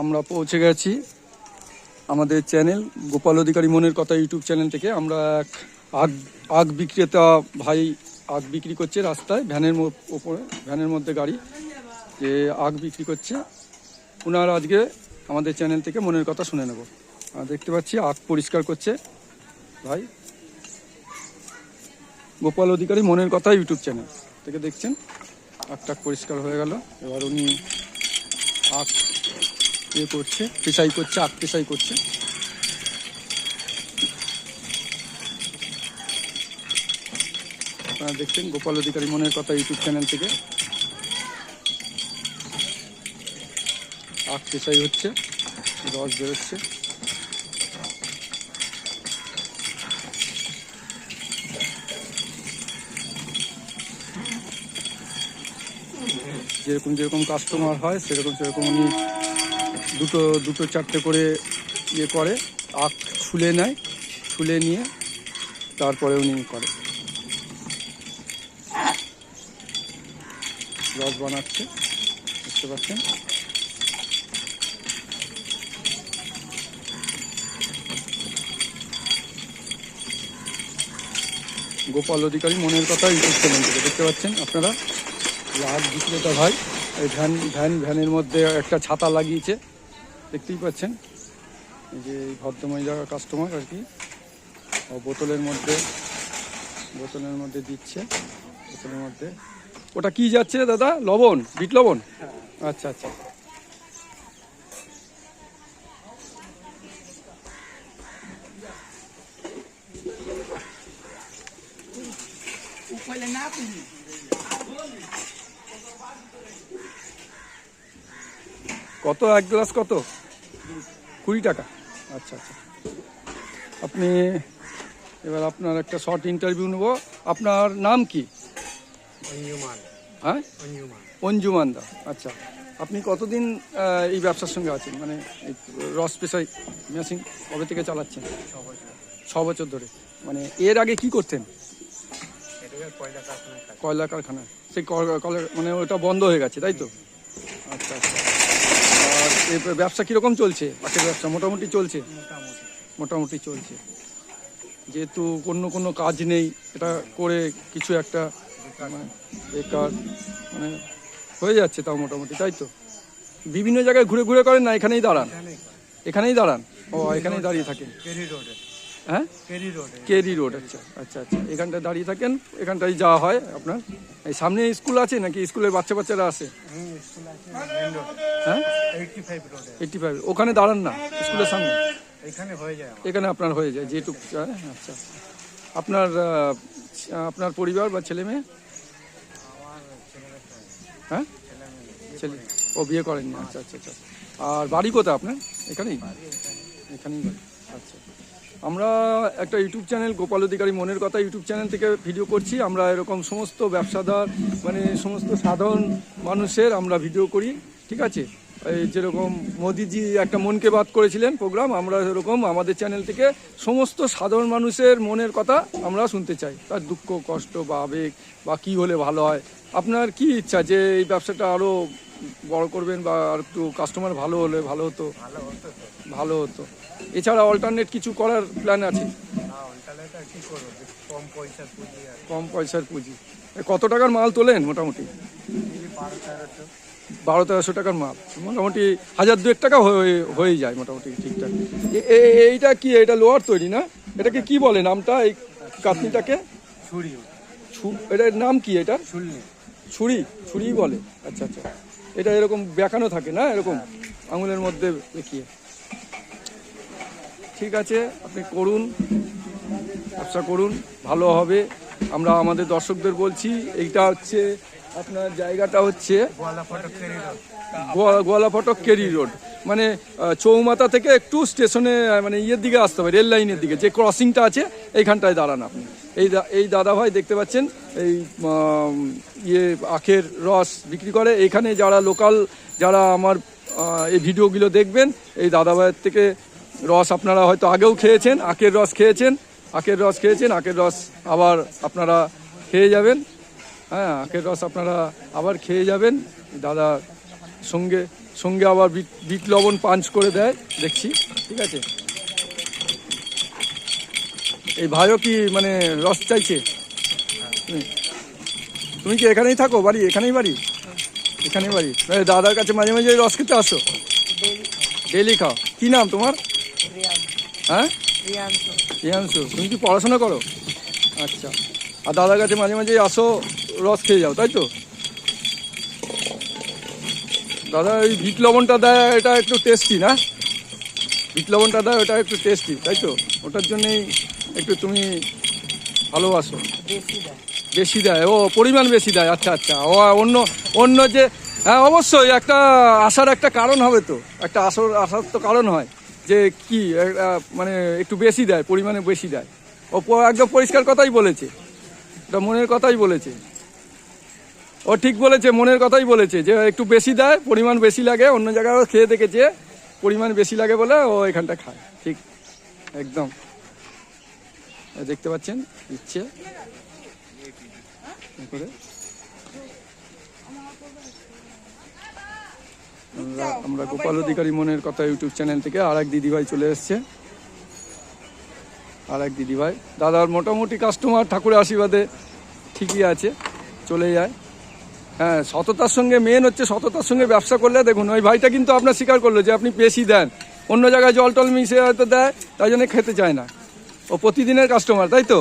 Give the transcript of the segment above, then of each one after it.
আমরা পৌঁছে গেছি আমাদের চ্যানেল গোপাল অধিকারী মনের কথা ইউটিউব চ্যানেল থেকে। আমরা এক আগ বিক্রেতা ভাই আগ বিক্রি করছে রাস্তায়, ওপরে ভ্যানের মধ্যে গাড়ি যে আগ বিক্রি করছে। ওনার আজকে আমাদের চ্যানেল থেকে মনের কথা শুনে নেব। দেখতে পাচ্ছি আগ পরিষ্কার করছে ভাই, গোপাল অধিকারী মনের কথা ইউটিউব চ্যানেল থেকে দেখছেন। আগটা পরিষ্কার হয়ে গেল, এবার উনি আখ করছে, পেশাই করছে, আখ পেশাই করছে। আপনারা দেখছেন গোপাল অধিকারী মনের কথা ইউটিউব চ্যানেল থেকে আখ পেশাই হচ্ছে, রস বেরোচ্ছে। যেরকম যেরকম কাস্টমার হয় সেরকম সেরকম উনি দুটো চারটে করে ইয়ে করে, আখ ছুলে নেয়, ছুলে নিয়ে তারপরে উনি করে রস বানাচ্ছে, দেখতে পাচ্ছেন। গোপাল অধিকারী মনের কথা ইউটিউব চ্যানেল থেকে দেখতে পাচ্ছেন আপনারা। আগ বিক্রেতা ভাই এই ভ্যানের মধ্যে একটা ছাতা লাগিয়েছে, দেখতেই পাচ্ছেন। এই যে ভদ্রমহিলা কাস্টমার আর কি, বোতলের মধ্যে দিচ্ছে। বোতলের মধ্যে ওটা কি যাচ্ছে দাদা? লবণ, বিট লবণ। আচ্ছা আচ্ছা। কত এক গ্লাস? কত? 20 টাকা। আচ্ছা আচ্ছা। আপনি এবার আপনার একটা শর্ট ইন্টারভিউ নেব। আপনার নাম কি? হ্যাঁ, অঞ্জুমান দা। আচ্ছা, আপনি কতদিন এই ব্যবসার সঙ্গে আছেন, মানে এই রস পেশাই মেশিন কবে থেকে চালাচ্ছেন? 6 বছর ধরে। মানে এর আগে কি করতেন? কয়লা কারখানা। সেই মানে ওটা বন্ধ হয়ে গেছে, তাই তো? আচ্ছা আচ্ছা। আর এই ব্যবসা কীরকম চলছে? আখের ব্যবসা মোটামুটি চলছে? মোটামুটি চলছে। যেহেতু কোনো কাজ নেই, এটা করে কিছু একটা মানে বেকার মানে হয়ে যাচ্ছে, তাও মোটামুটি, তাই তো? বিভিন্ন জায়গায় ঘুরে ঘুরে করেন না এখানেই দাঁড়ান? এখানেই দাঁড়ান? ও, এখানেই দাঁড়িয়ে থাকেন? হ্যাঁ, কেরি রোড। আচ্ছা আচ্ছা আচ্ছা। এখানটায় দাঁড়িয়ে থাকেন, এখানটায় যাওয়া হয় আপনার। এই সামনে স্কুল আছে নাকি? স্কুলের বাচ্চারা আসে? হ্যাঁ, 85। ওখানে দাঁড়ান না স্কুলের সামনে? এখানে আপনার হয়ে যায় যেটুকু। আচ্ছা, আপনার পরিবার বা ছেলে মেয়ে? হ্যাঁ, ছেলে। ও, বিয়ে করেননি? আচ্ছা আচ্ছা আচ্ছা। আর বাড়ি কোথায় আপনার? এখানেই বাড়ি। আচ্ছা। আমরা একটা ইউটিউব চ্যানেল গোপাল অধিকারী মনের কথা ইউটিউব চ্যানেল থেকে ভিডিও করছি। আমরা এরকম সমস্ত ব্যবসাদার মানে সমস্ত সাধারণ মানুষের আমরা ভিডিও করি, ঠিক আছে? এই যেরকম মোদিজি একটা মনকে বাত করেছিলেন প্রোগ্রাম, আমরা এরকম আমাদের চ্যানেল থেকে সমস্ত সাধারণ মানুষের মনের কথা আমরা শুনতে চাই, তার দুঃখ কষ্ট বা আবেগ বা কী হলে ভালো হয়। আপনার কি ইচ্ছা যে এই ব্যবসাটা আরও বড় করবেন বা আর একটু কাস্টমার ভালো হলে ভালো হতো? এছাড়া অল্টারনেট কিছু করার প্ল্যান আছে? কম পয়সার পুঁজি। কত টাকার মাল তোলেন মোটামুটি? 1200-1300 টাকার মাল, মোটামুটি 1000-2000 টাকা হয়ে যায় মোটামুটি ঠিকঠাক। এইটা কি, এটা লোহার তৈরি না? এটাকে কি বলে নামটা, এই কাতনিটাকে? এটার নাম কি? এটা ছুরি বলে? আচ্ছা আচ্ছা। এটা এরকম বেঁকানো থাকে না, এরকম আঙুলের মধ্যে দেখিয়ে। ঠিক আছে, আপনি করুন, ব্যবসা করুন, ভালো হবে। আমরা আমাদের দর্শকদের বলছি, এইটা হচ্ছে আপনার জায়গাটা হচ্ছে গোয়ালা ফটক কেরি রোড, মানে চৌমাথা থেকে একটু স্টেশনে মানে ইয়ের দিকে আসতে হবে, রেল লাইনের দিকে যে ক্রসিংটা আছে এইখানটায় দাঁড়ান আপনি। এই দাদা ভাই দেখতে পাচ্ছেন এই আখের রস বিক্রি করে। এইখানে যারা লোকাল, যারা আমার এই ভিডিওগুলো দেখবেন, এই দাদা ভাইয়ের থেকে রস আপনারা হয়তো আগেও খেয়েছেন, আখের রস খেয়েছেন, আখের রস আবার আপনারা খেয়ে যাবেন। হ্যাঁ, আখের রস আপনারা আবার খেয়ে যাবেন দাদার সঙ্গে সঙ্গে আবার বিট লবণ পাঞ্চ করে দেয় দেখছি, ঠিক আছে। এই ভাইও কি মানে রস চাইছে? তুমি কি এখানেই থাকো, বাড়ি এখানেই বাড়ি? এখানেই বাড়ি। দাদার কাছে মাঝে মাঝে রস খেতে আসো? ডেলি খাও। কি নাম তোমার? হ্যাঁ, রিয়াংশু। তুমি কি পড়াশোনা করো? আচ্ছা। আর দাদার কাছে মাঝে মাঝে আসো, রস খেয়ে যাও, তাই তো? দাদা এই বিট লবণটা দেয়, এটা একটু টেস্টি না? বিট লবণটা দেয়, ওটা একটু টেস্টি, তাই তো? ওটার জন্যেই একটু তুমি ভালোবাসো। বেশি দেয়, ও পরিমাণ বেশি দেয়। আচ্ছা আচ্ছা। ও অন্য অন্য যে, হ্যাঁ অবশ্যই একটা আসার একটা কারণ হবে তো, একটা আসার তো কারণ হয় যে কি মানে একটু বেশি দেয়, পরিমাণে বেশি দেয়। ও একদম পরিষ্কার কথাই বলেছে, এটা মনের কথাই বলেছে। ও ঠিক বলেছে, মনের কথাই বলেছে যে একটু বেশি দেয়, পরিমাণ বেশি লাগে। অন্য জায়গায়ও খেয়ে দেখেছে, পরিমাণ বেশি লাগে বলে ও এখানটা খায়। ঠিক একদম, দেখতে পাচ্ছেন ইচ্ছে করে। আমরা গোপাল অধিকারী মনের কথা ইউটিউব চ্যানেল থেকে আর এক দিদিভাই চলে এসছে। আর এক দিদিভাই, দাদার মোটামুটি কাস্টমার ঠাকুরের আশীর্বাদে ঠিকই আছে, চলে যায়। হ্যাঁ, সততার সঙ্গে, মেন হচ্ছে সততার সঙ্গে ব্যবসা করলে। দেখুন ওই ভাইটা কিন্তু আপনার স্বীকার করলো যে আপনি বেশি দেন, অন্য জায়গায় জল টল মিশে হয়তো দেয়, তাই জন্য খেতে চায় না। ও প্রতিদিনের কাস্টমার, তাই তো?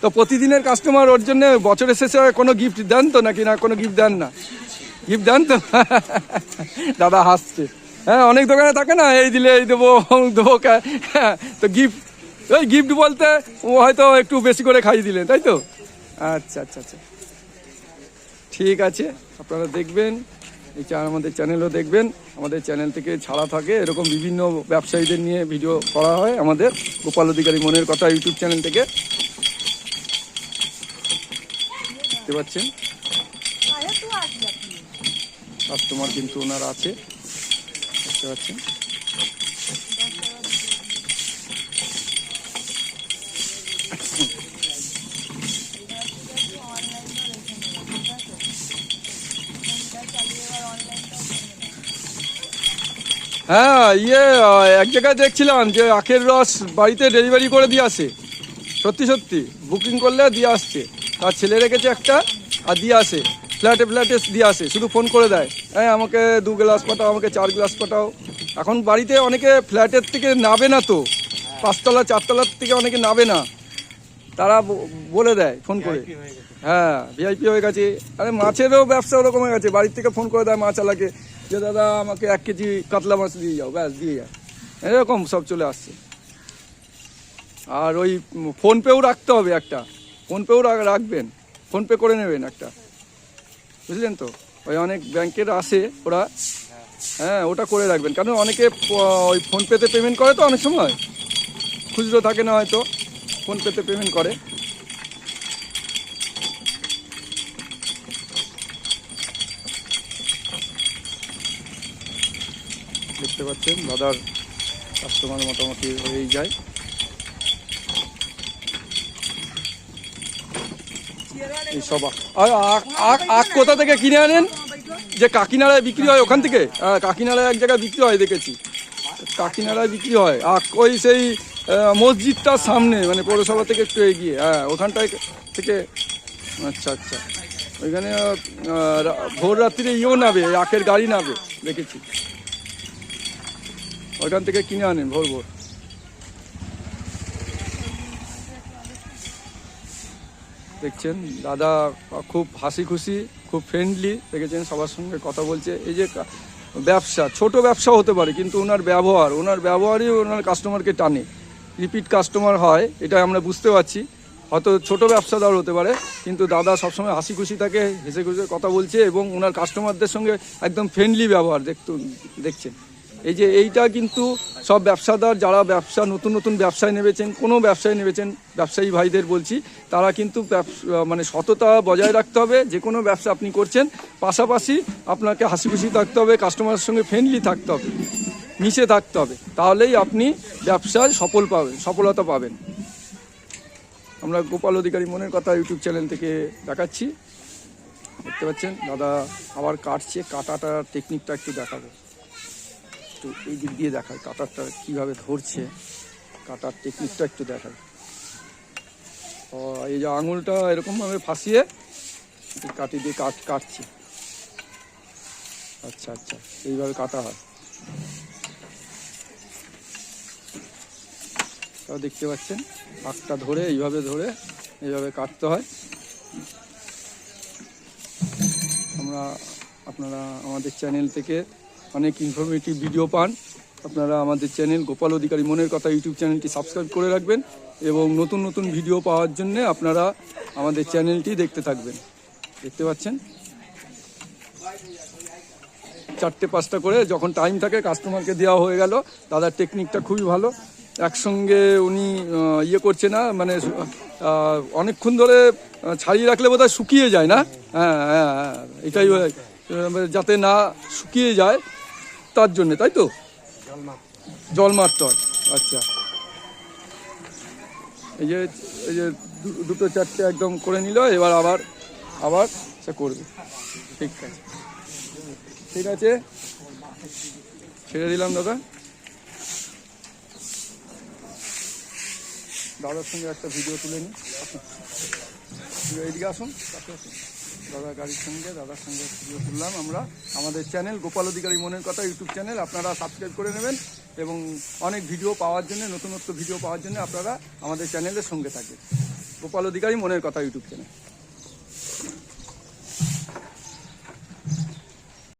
তো প্রতিদিনের কাস্টমার, ওর জন্য বছরের শেষে কোনো গিফট দেন তো নাকি না? কোনো গিফট দেন না? গিফট দেন তো? দাদা হাসছে। হ্যাঁ, অনেক দোকানে থাকে না, এই দিলে এই দেবো, দেবো। হ্যাঁ, তো গিফট, ওই গিফট বলতে ও হয়তো একটু বেশি করে খাইয়ে দিলেন, তাই তো? আচ্ছা আচ্ছা আচ্ছা, ঠিক আছে। আপনারা দেখবেন, এই আমাদের চ্যানেলও দেখবেন। আমাদের চ্যানেল থেকে ছাড়া থাকে, এরকম বিভিন্ন ব্যবসায়ীদের নিয়ে ভিডিও করা হয় আমাদের গোপাল অধিকারী মনের কথা ইউটিউব চ্যানেল থেকে। দেখতে পাচ্ছেন কাস্টমার কিন্তু ওনার আছে, দেখতে পাচ্ছেন। হ্যাঁ, এক জায়গায় দেখছিলাম যে আখের রস বাড়িতে ডেলিভারি করে দিয়ে আসে। সত্যি সত্যি বুকিং করলে দিয়ে আসছে, তার ছেলে রেখেছে একটা, আর দিয়ে আসে, ফ্ল্যাটে ফ্ল্যাটে দিয়ে আসে, শুধু ফোন করে দেয়, হ্যাঁ আমাকে 2 গ্লাস পাঠাও, আমাকে 4 গ্লাস পাঠাও। এখন বাড়িতে অনেকে ফ্ল্যাটের থেকে নাবে না তো, 5তলা 4তলার থেকে অনেকে নাবে না, তারা বলে দেয় ফোন করে। হ্যাঁ, ভিআইপি হয়ে গেছে। আরে মাছেরও ব্যবসা ওরকম হয়ে গেছে, বাড়ির থেকে ফোন করে দেয় মাছ আলাকে যে দাদা আমাকে 1 কেজি কাতলা মাছ দিয়ে যাও, ব্যাস দিয়ে যায়, এরকম সব চলে আসছে। আর ওই ফোনপেও রাখতে হবে একটা, ফোনপেও রাখবেন, ফোনপে করে নেবেন একটা, বুঝলেন তো? ওই অনেক ব্যাংকের আসে ওরা, হ্যাঁ ওটা করে রাখবেন, কারণ অনেকে ওই ফোনপেতে পেমেন্ট করে তো, অনেক সময় খুচরো থাকে না হয়তো, ফোনপেতে পেমেন্ট করে। দেখতে পাচ্ছেন দাদার কাস্টমার মোটামুটি হয়েই যায়। এইসব আখ কোথা থেকে কিনে আনেন? যে কাকিনাড়ায় বিক্রি হয় ওখান থেকে? কাকিনাড়ায় এক জায়গায় বিক্রি হয় দেখেছি, কাকিনাড়ায় বিক্রি হয় আখ, ওই সেই মসজিদটার সামনে, মানে পৌরসভা থেকে একটু এগিয়ে, হ্যাঁ ওখানটায় থেকে। আচ্ছা আচ্ছা, ওইখানে ভোর রাত্রিরে নাবে, আখের গাড়ি নাবে দেখেছি, ওইখান থেকে কিনে আনেন ভোর ভোর। দেখছেন দাদা খুব হাসি খুশি, খুব ফ্রেন্ডলি, দেখেছেন সবার সঙ্গে কথা বলছে। এই যে ব্যবসা, ছোট ব্যবসা হতে পারে, কিন্তু ওনার ব্যবহারই ওনার কাস্টমারকে টানে, রিপিট কাস্টমার হয়, এটা আমরা বুঝতে পারছি। হয়তো ছোট ব্যবসাদার হতে পারে, কিন্তু দাদা সবসময় হাসি খুশি থাকে, হেসে খুশি কথা বলছে, এবং ওনার কাস্টমারদের সঙ্গে একদম ফ্রেন্ডলি ব্যবহার দেখছেন। এই যে এইটা কিন্তু সব ব্যবসাদার যারা নতুন নতুন ব্যবসায় নেমেছেন, কোনো ব্যবসায় নেমেছেন, ব্যবসায়ী ভাইদের বলছি, তারা কিন্তু মানে সততা বজায় রাখতে হবে। যে কোনো ব্যবসা আপনি করছেন, পাশাপাশি আপনাকে হাসি খুশি থাকতে হবে, কাস্টমারের সঙ্গে ফ্রেন্ডলি থাকতে হবে, মিশে থাকতে হবে, তাহলেই আপনি ব্যবসায় সফলতা পাবেন। আমরা গোপাল অধিকারী মনের কথা ইউটিউব চ্যানেল থেকে দেখাচ্ছি। দেখতে পাচ্ছেন দাদা আবার কাটছে, কাটাটার টেকনিকটা একটু দেখাবো। একটু এই দিক দিয়ে দেখায় কাটারটা কীভাবে ধরছে, কাটার টেকনিকটা একটু দেখায়। ও এই যে আঙুলটা এরকমভাবে ফাঁসিয়ে কাটি দিয়ে কাটছি। আচ্ছা আচ্ছা, এইভাবে কাটা হয়। তাও দেখতে পাচ্ছেন আখটা ধরে এইভাবে কাটতে হয়। আপনারা আমাদের চ্যানেল থেকে অনেক ইনফরমেটিভ ভিডিও পান। আপনারা আমাদের চ্যানেল গোপাল অধিকারী মনের কথা ইউটিউব চ্যানেলটি সাবস্ক্রাইব করে রাখবেন এবং নতুন নতুন ভিডিও পাওয়ার জন্য আপনারা আমাদের চ্যানেলটি দেখতে থাকবেন। দেখতে পাচ্ছেন 4টে-5টা করে যখন টাইম থাকে কাস্টমারকে দেওয়া হয়ে গেল। দাদার টেকনিকটা খুবই ভালো, একসঙ্গে উনি ইয়ে করছে না, মানে অনেকক্ষণ ধরে ছাড়িয়ে রাখলে বোধহয় শুকিয়ে যায় না। হ্যাঁ হ্যাঁ হ্যাঁ, এটাই যাতে না শুকিয়ে যায় তার জন্যে, তাই তো? জল মারতে হয়। আচ্ছা, এই যে 2-4টে একদম করে নিল, এবার আবার সে করবে। ঠিক আছে, ঠিক আছে, ছেড়ে দিলাম দাদা। দাদার সঙ্গে একটা ভিডিও তুলে নিই। এইদিকে আসুন, কাছে আসুন। দাদার সঙ্গে ভিডিও তুললাম আমরা। আমাদের চ্যানেল গোপাল অধিকারী মনের কথা ইউটিউব চ্যানেল আপনারা সাবস্ক্রাইব করে নেবেন এবং অনেক ভিডিও পাওয়ার জন্য, নতুনত্ব ভিডিও পাওয়ার জন্য আপনারা আমাদের চ্যানেলের সঙ্গে থাকবেন। গোপাল অধিকারী মনের কথা ইউটিউব চ্যানেল।